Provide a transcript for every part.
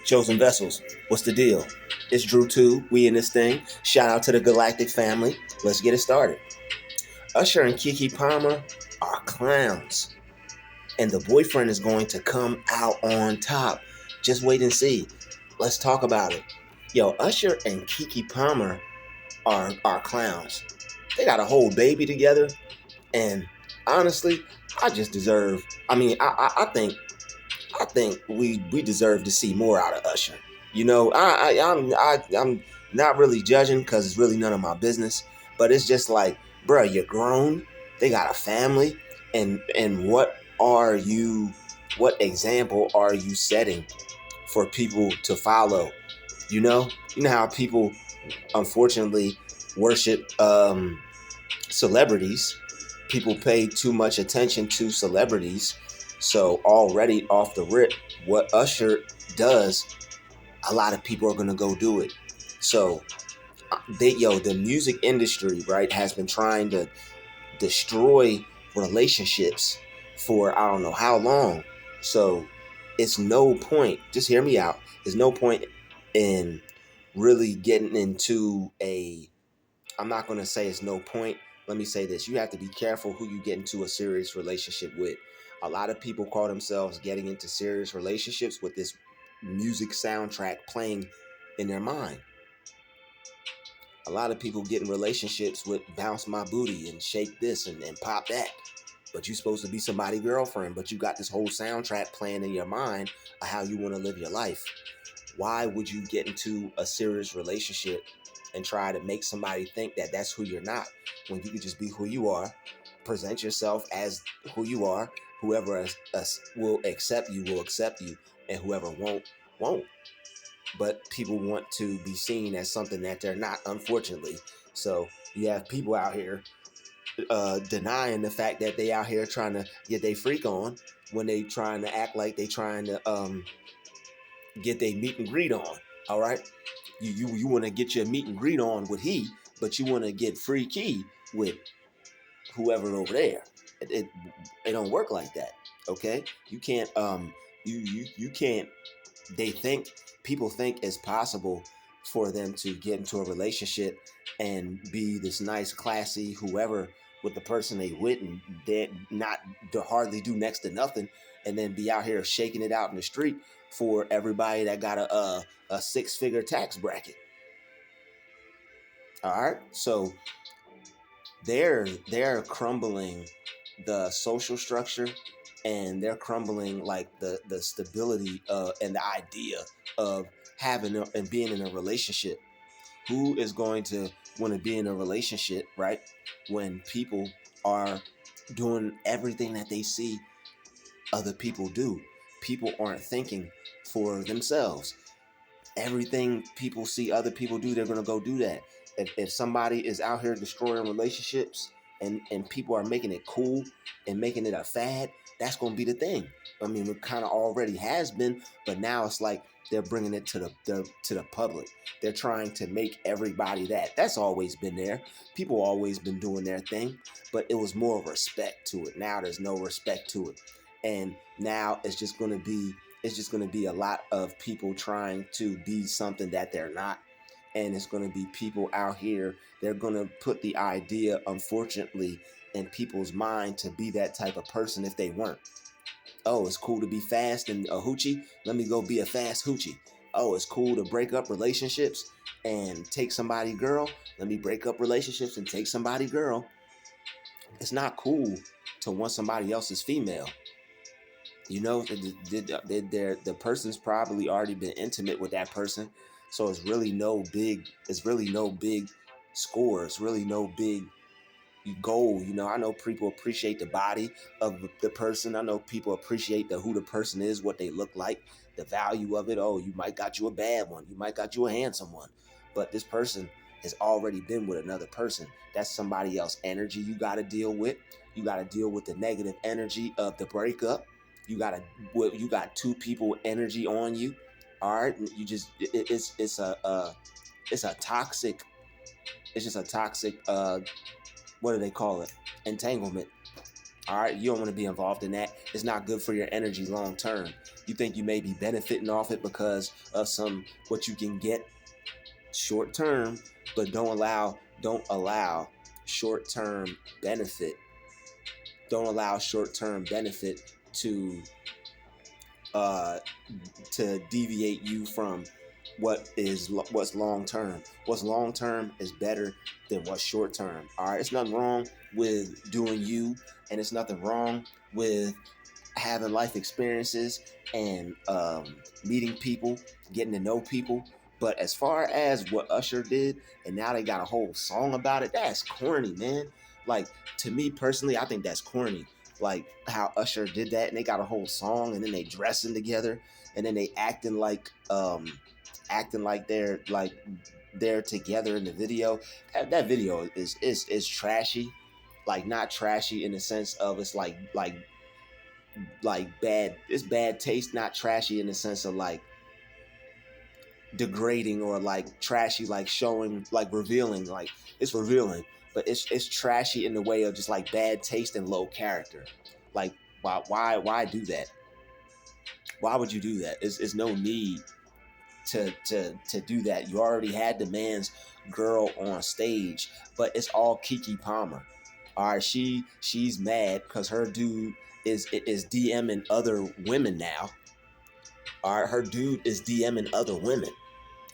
Chosen Vessels, what's the deal? It's Drew too. We in this thing. Shout out to the Galactic family. Let's get it started. Usher and Keke Palmer are clowns, and the boyfriend is going to come out on top. Just wait and see. Let's talk about it. Yo, Usher and Keke Palmer are clowns. They got a whole baby together, and honestly, I just deserve. I think we deserve to see more out of Usher. You know, I'm not really judging because it's really none of my business. But it's just like, bruh, you're grown. They got a family, and what example are you setting for people to follow? You know how people unfortunately worship celebrities. People pay too much attention to celebrities. So already off the rip, what Usher does, a lot of people are gonna go do it. So the music industry, right, has been trying to destroy relationships for I don't know how long. So it's no point. Just hear me out. There's no point in really getting into a I'm not going to say it's no point. Let me say this. You have to be careful who you get into a serious relationship with. A lot of people call themselves getting into serious relationships with this music soundtrack playing in their mind. A lot of people get in relationships with bounce my booty and shake this and pop that. But you're supposed to be somebody's girlfriend, but you got this whole soundtrack playing in your mind of how you want to live your life. Why would you get into a serious relationship and try to make somebody think that that's who you're not when you could just be who you are, present yourself as who you are? Whoever will accept you, and whoever won't. But people want to be seen as something that they're not, unfortunately. So you have people out here denying the fact that they out here trying to get their freak on when they trying to act like they trying to get their meet and greet on. All right, you want to get your meet and greet on with he, but you want to get free key with whoever over there. It don't work like that. Okay, you can't you can't. They think people think it's possible for them to get into a relationship and be this nice, classy whoever with the person they with, and they not to hardly do next to nothing, and then be out here shaking it out in the street for everybody that got a six-figure tax bracket. All right, so they're crumbling the social structure, and they're crumbling like the stability and the idea of and being in a relationship. Who is going to want to be in a relationship, right, when people are doing everything that they see other people do? People aren't thinking for themselves. Everything people see other people do, they're going to go do that. If somebody is out here destroying relationships, and people are making it cool and making it a fad, that's going to be the thing. I mean, it kind of already has been, but now it's like they're bringing it to the public. They're trying to make everybody that's always been there. People always been doing their thing, but it was more respect to it. Now there's no respect to it, and now it's just going to be a lot of people trying to be something that they're not. And it's going to be people out here, they're going to put the idea, unfortunately, in people's mind to be that type of person if they weren't. Oh, it's cool to be fast and a hoochie. Let me go be a fast hoochie. Oh, it's cool to break up relationships and take somebody girl. Let me break up relationships and take somebody girl. It's not cool to want somebody else's female. You know, the person's probably already been intimate with that person, so it's really no big. It's really no big score. It's really no big goal. You know, I know people appreciate the body of the person. I know people appreciate who the person is, what they look like, the value of it. Oh, you might got you a bad one. You might got you a handsome one, but this person has already been with another person. That's somebody else's energy you got to deal with. You got to deal with the negative energy of the breakup. You got two people energy on you. All right, you just it's a toxic. It's just a toxic. What do they call it? Entanglement. All right, you don't want to be involved in that. It's not good for your energy long term. You think you may be benefiting off it because of some what you can get short term, but don't allow short term benefit. Don't allow short term benefit to uh to deviate you from what's long term. What's long term is better than what's short term. All right, it's nothing wrong with doing you, and it's nothing wrong with having life experiences and meeting people, getting to know people. But as far as what Usher did, and now they got a whole song about it, that's corny, man. Like, to me personally, I think that's corny. Like how Usher did that, and they got a whole song, and then they dressing together, and then they acting like they're together in the video. That video is trashy. Like, not trashy in the sense of it's like bad. It's bad taste, not trashy in the sense of like degrading or like trashy, like showing, like revealing. Like, it's revealing, but it's trashy in the way of just like bad taste and low character. Like, why do that? Why would you do that? It's no need to do that. You already had the man's girl on stage, but it's all Keke Palmer. All right, she's mad because her dude is DMing other women now. All right, her dude is DMing other women,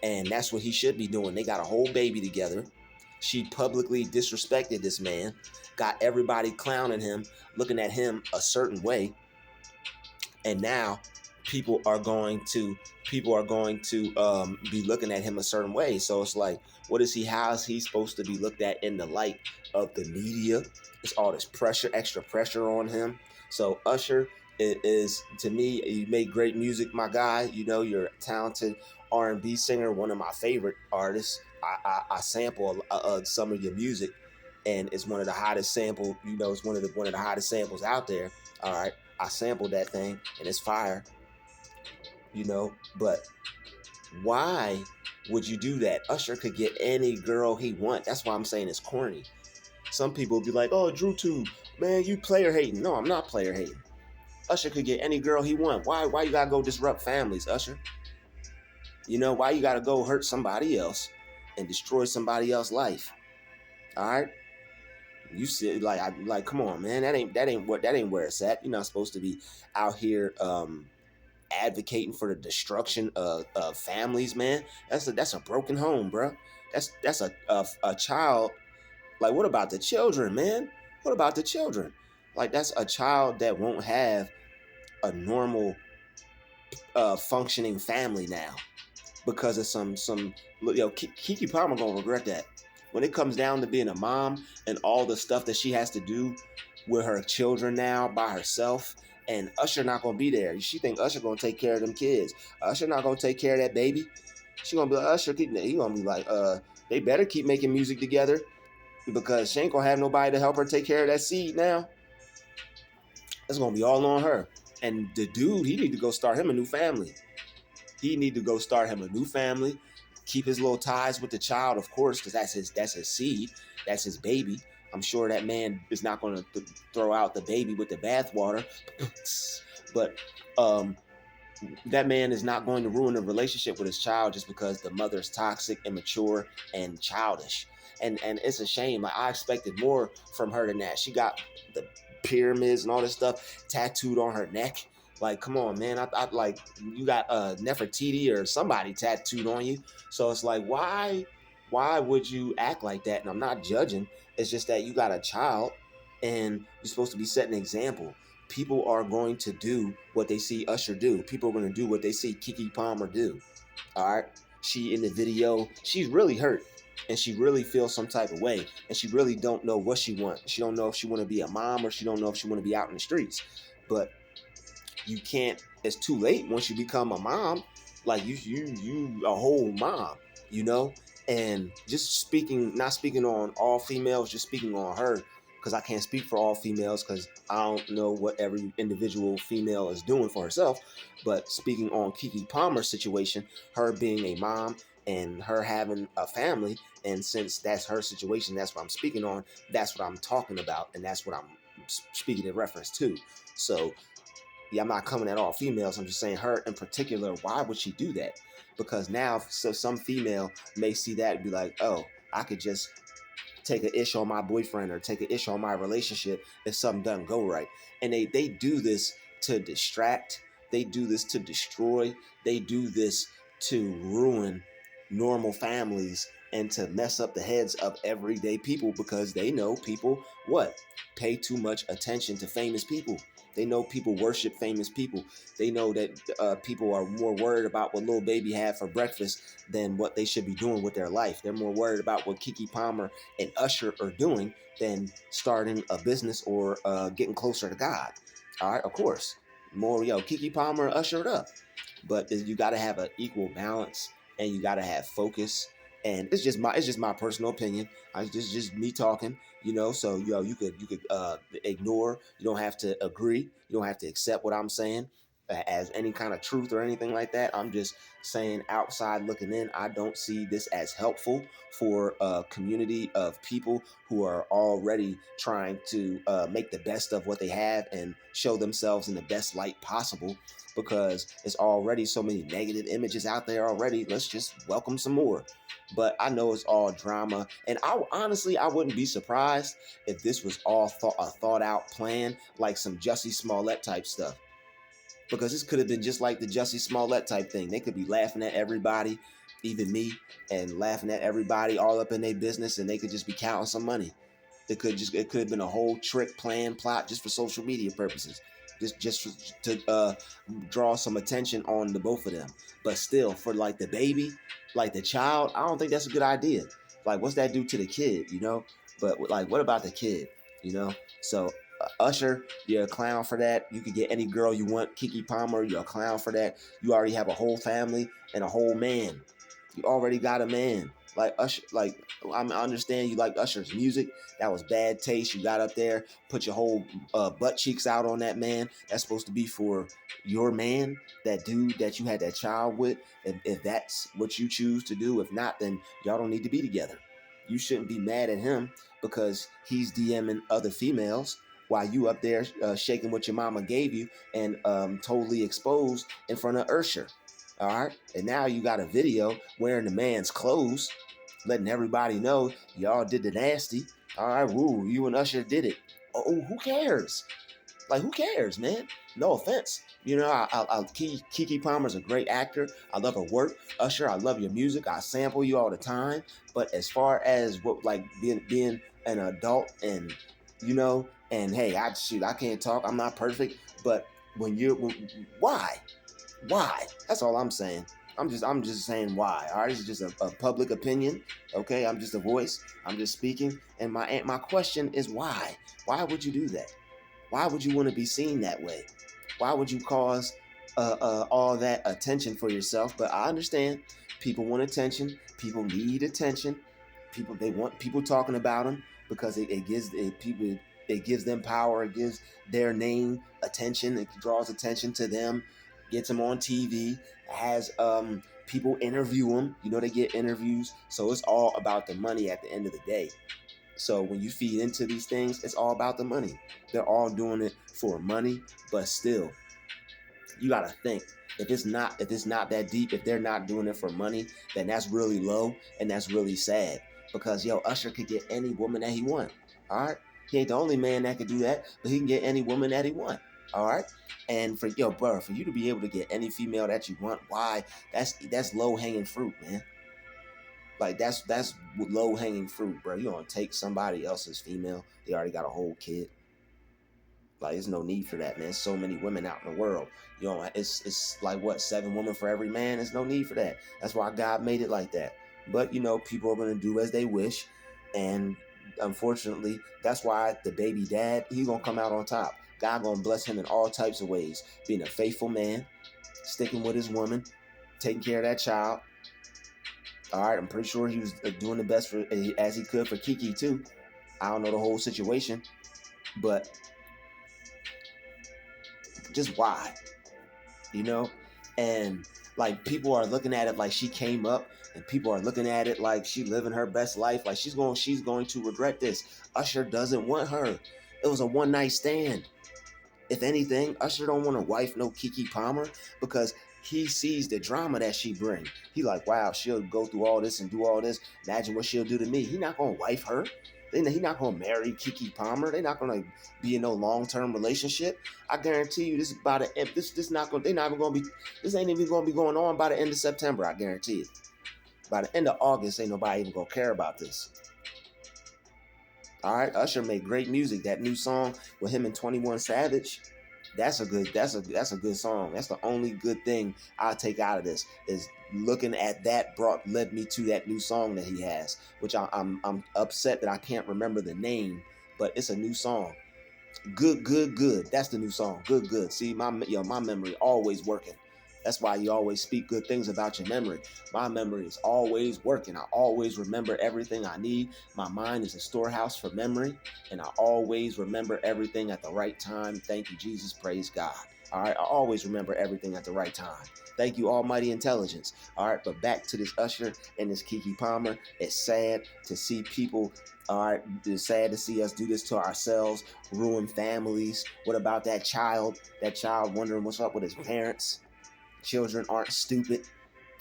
and that's what he should be doing. They got a whole baby together. She publicly disrespected this man, got everybody clowning him, looking at him a certain way, and now people are going to be looking at him a certain way. So it's like, what is he? How is he supposed to be looked at in the light of the media? It's all this pressure, extra pressure on him. So Usher is to me, you make great music, my guy. You know, you're a talented R&B singer, one of my favorite artists. I sample some of your music, and it's one of the hottest sample. You know, it's one of the hottest samples out there. All right, I sampled that thing, and it's fire. You know, but why would you do that? Usher could get any girl he want. That's why I'm saying it's corny. Some people be like, "Oh, Drew Tube, man, you player hating." No, I'm not player hating. Usher could get any girl he want. Why you gotta go disrupt families, Usher? You know, why you gotta go hurt somebody else and destroy somebody else's life? All right, you said come on, man. That ain't where it's at. You're not supposed to be out here advocating for the destruction of families, man. That's a broken home, bro. That's a child. Like, what about the children, man? What about the children? Like, that's a child that won't have a normal functioning family now because of some Keke Palmer gonna regret that when it comes down to being a mom and all the stuff that she has to do with her children now by herself. And Usher not gonna be there. She think Usher gonna take care of them kids. Usher not gonna take care of that baby. She gonna be like, Usher. He gonna be like, they better keep making music together because she ain't gonna have nobody to help her take care of that seed now. It's gonna be all on her. And the dude, he need to go start him a new family. He need to go start him a new family. Keep his little ties with the child, of course, because that's his seed. That's his baby. I'm sure that man is not going to throw out the baby with the bathwater. But that man is not going to ruin the relationship with his child just because the mother's toxic, immature, and childish. And it's a shame. Like, I expected more from her than that. She got the pyramids and all this stuff tattooed on her neck. Like, come on, man. I like, you got Nefertiti or somebody tattooed on you. So it's like, why would you act like that? And I'm not judging. It's just that you got a child, and you're supposed to be setting an example. People are going to do what they see Usher do. People are going to do what they see Keke Palmer do. All right. She in the video, she's really hurt, and she really feels some type of way, and she really don't know what she wants. She don't know if she want to be a mom or she don't know if she want to be out in the streets. But you can't. It's too late once you become a mom. Like, you a whole mom, you know. And just not speaking on all females, just speaking on her, because I can't speak for all females because I don't know what every individual female is doing for herself. But speaking on Keke Palmer's situation, her being a mom and her having a family, and since that's her situation, that's what I'm speaking on. That's what I'm talking about, and that's what I'm speaking in reference to. So Yeah, I'm not coming at all females. I'm just saying her in particular. Why would she do that? Because now, so some female may see that and be like, oh, I could just take an issue on my boyfriend or take an issue on my relationship if something doesn't go right. And they do this to distract. They do this to destroy. They do this to ruin normal families and to mess up the heads of everyday people because they know people what pay too much attention to famous people. They know people worship famous people. They know that people are more worried about what Lil Baby had for breakfast than what they should be doing with their life. They're more worried about what Keke Palmer and Usher are doing than starting a business or getting closer to God. All right, of course, more Keke Palmer Usher it up, but you got to have an equal balance and you got to have focus. And it's just my personal opinion. Just me talking, So you could ignore. You don't have to agree. You don't have to accept what I'm saying as any kind of truth or anything like that. I'm just saying outside looking in, I don't see this as helpful for a community of people who are already trying to make the best of what they have and show themselves in the best light possible because it's already so many negative images out there already. Let's just welcome some more. But I know it's all drama, and I wouldn't be surprised if this was all a thought out plan, like some Jussie Smollett type stuff, because this could have been just like the Jussie Smollett type thing. They could be laughing at everybody, even me, and laughing at everybody all up in their business, and they could just be counting some money. It could have been a whole trick, plan, plot just for social media purposes, just to draw some attention on the both of them. But still, for like the baby, like the child, I don't think that's a good idea. Like, what's that do to the kid? But like, what about the kid? You know, so Usher, you're a clown for that. You could get any girl you want. Keke Palmer, you're a clown for that. You already have a whole family and a whole man. You already got a man. Like Usher, like I understand you like Usher's music. That was bad taste. You got up there, put your whole butt cheeks out on that man. That's supposed to be for your man, that dude that you had that child with. If that's what you choose to do, if not, then y'all don't need to be together. You shouldn't be mad at him because he's DMing other females while you up there shaking what your mama gave you and totally exposed in front of Usher. All right. And now you got a video wearing the man's clothes, letting everybody know y'all did the nasty. All right. Woo, you and Usher did it. Oh, who cares? Like, who cares, man? No offense. Keke Palmer's a great actor. I love her work. Usher, I love your music. I sample you all the time. But as far as what, like, being an adult and hey, I can't talk. I'm not perfect. But why? Why? That's all I'm saying. I'm just saying why. All right, this is just a public opinion. Okay, I'm just a voice. I'm just speaking. And my question is why? Why would you do that? Why would you want to be seen that way? Why would you cause all that attention for yourself? But I understand people want attention. People need attention. They want people talking about them because it gives them power. It gives their name attention. It draws attention to them. Gets them on TV. Has people interview them. They get interviews. So it's all about the money at the end of the day. So when you feed into these things, it's all about the money. They're all doing it for money, but still, you gotta think. If it's not that deep, if they're not doing it for money, then that's really low and that's really sad. Because Usher could get any woman that he want. All right, he ain't the only man that could do that, but he can get any woman that he want. All right, and for you to be able to get any female that you want, why? That's low hanging fruit, man. Like that's low hanging fruit, bro. You don't take somebody else's female. They already got a whole kid. Like, there's no need for that, man. So many women out in the world. It's like what, 7 women for every man? There's no need for that. That's why God made it like that. But people are gonna do as they wish, and unfortunately, that's why the baby dad, he's gonna come out on top. God gonna bless him in all types of ways. Being a faithful man, sticking with his woman, taking care of that child. All right, I'm pretty sure he was doing the best as he could for Keke too. I don't know the whole situation, but just why, And like, people are looking at it like she came up, and people are looking at it like she living her best life. Like she's going to regret this. Usher doesn't want her. It was a one night stand. If anything, Usher don't want to wife no Keke Palmer because he sees the drama that she bring. He like, wow, she'll go through all this and do all this. Imagine what she'll do to me. He not gonna wife her. He not gonna marry Keke Palmer. They not gonna be in no long-term relationship. I guarantee you, this is by the end. This not gonna. They not even gonna be. This ain't even gonna be going on by the end of September. I guarantee it. By the end of August, ain't nobody even gonna care about this. All right, Usher made great music. That new song with him and 21 Savage, that's a good song. That's the only good thing I'll take out of this is looking at that brought led me to that new song that he has, which I'm upset that I can't remember the name, but it's a new song. Good, good, good. That's the new song. Good, good. See, my memory always working. That's why you always speak good things about your memory. My memory is always working. I always remember everything I need. My mind is a storehouse for memory, and I always remember everything at the right time. Thank you, Jesus. Praise God. All right, I always remember everything at the right time. Thank you, Almighty Intelligence. All right, but back to this Usher and this Keke Palmer. It's sad to see people. All right, it's sad to see us do this to ourselves, ruin families. What about that child? That child wondering what's up with his parents. Children aren't stupid.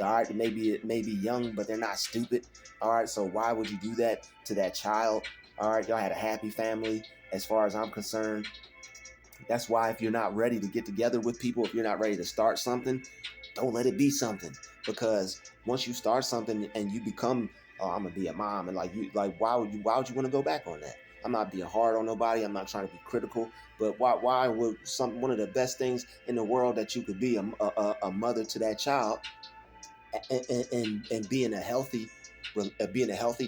All right, it may be young, but they're not stupid. All right, so why would you do that to that child? All right, y'all had a happy family, as far as I'm concerned. That's why if you're not ready to get together with people, if you're not ready to start something, don't let it be something. Because once you start something and you become, oh, I'm gonna be a mom, and why would you want to go back on that? I'm not being hard on nobody. I'm not trying to be critical, but why would one of the best things in the world that you could be a mother to that child and being a healthy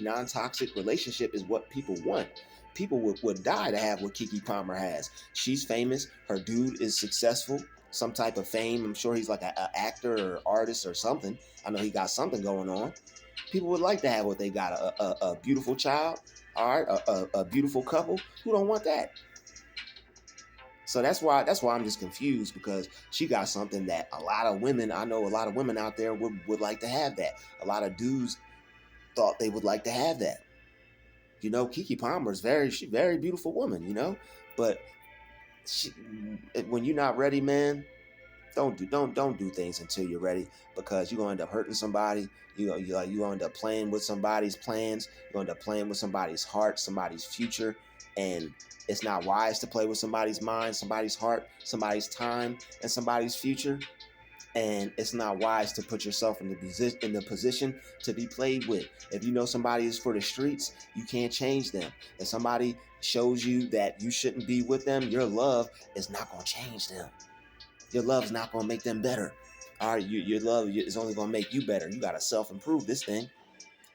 non-toxic relationship is what people want. People would die to have what Keke Palmer has. She's famous. Her dude is successful, some type of fame. I'm sure he's like an actor or artist or something. I know he got something going on. People would like to have what they got, a beautiful child, all right, a beautiful couple. Who don't want that? So that's why I'm just confused, because she got something that a lot of women, I know a lot of women out there would like to have that. A lot of dudes thought they would like to have that. Keke Palmer is she's a very beautiful woman, but she, when you're not ready, man, don't do things until you're ready, because you're gonna end up hurting somebody. You gonna end up playing with somebody's plans. You're gonna end up playing with somebody's heart, somebody's future, and it's not wise to play with somebody's mind, somebody's heart, somebody's time, and somebody's future. And it's not wise to put yourself in the position to be played with. If you know somebody is for the streets, you can't change them. If somebody shows you that you shouldn't be with them, your love is not gonna change them. Your love's not gonna make them better. All right, your love is only gonna make you better. You gotta self-improve this thing.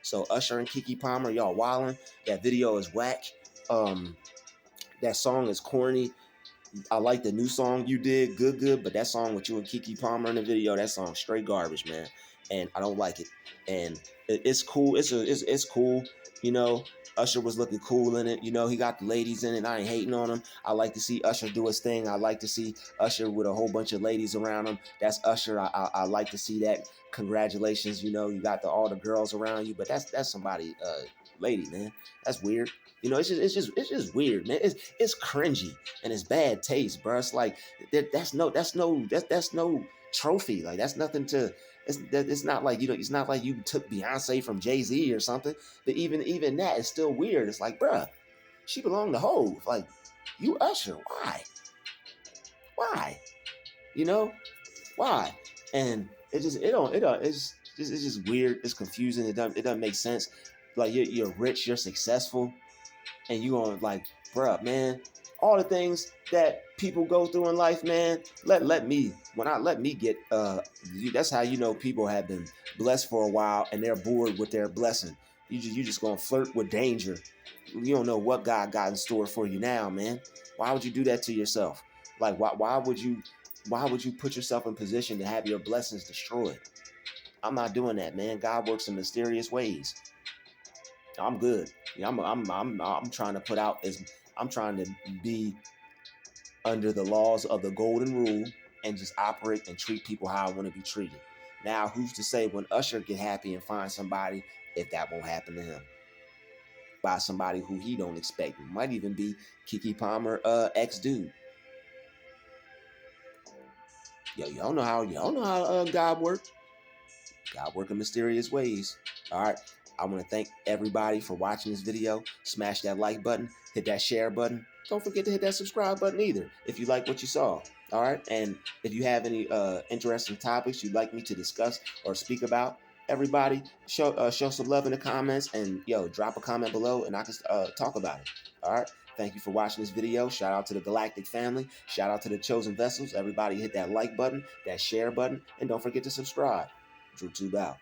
So Usher and Keke Palmer, y'all wildin'. That video is whack. Um, that song is corny. I like the new song you did, good, good, but that song with you and Keke Palmer in the video, that song straight garbage, man. And I don't like it. And it's cool. It's cool. You know, Usher was looking cool in it. He got the ladies in it. I ain't hating on him. I like to see Usher do his thing. I like to see Usher with a whole bunch of ladies around him. That's Usher. I like to see that. Congratulations. You got all the girls around you, but that's somebody lady, man. That's weird. It's just weird, man. It's cringy and it's bad taste, bro. It's like that's no trophy. Like that's nothing to. It's not like it's not like you took Beyonce from Jay-Z or something. But even that is still weird. It's like, bruh, she belonged to Hove. Like, you Usher, why? You know, why? And it's just weird. It's confusing. It doesn't make sense. Like you're rich, you're successful, and you on like, bruh, man, all the things that people go through in life, man. Let me get that's how people have been blessed for a while and they're bored with their blessing. You just gonna flirt with danger. You don't know what God got in store for you now, man. Why would you do that to yourself? Like why would you put yourself in position to have your blessings destroyed? I'm not doing that, man. God works in mysterious ways. I'm good. I'm trying to put out as I'm trying to be under the laws of the golden rule and just operate and treat people how I want to be treated. Now, who's to say when Usher get happy and find somebody if that won't happen to him by somebody who he don't expect? It might even be Keke Palmer ex dude. Yo, y'all know how God works. God work in mysterious ways. All right. I want to thank everybody for watching this video. Smash that like button, hit that share button. Don't forget to hit that subscribe button either if you like what you saw. All right. And if you have any interesting topics you'd like me to discuss or speak about, everybody show some love in the comments and drop a comment below and I can talk about it. All right. Thank you for watching this video. Shout out to the Galactic family. Shout out to the Chosen Vessels. Everybody hit that like button, that share button, and don't forget to subscribe. Drew Tube out.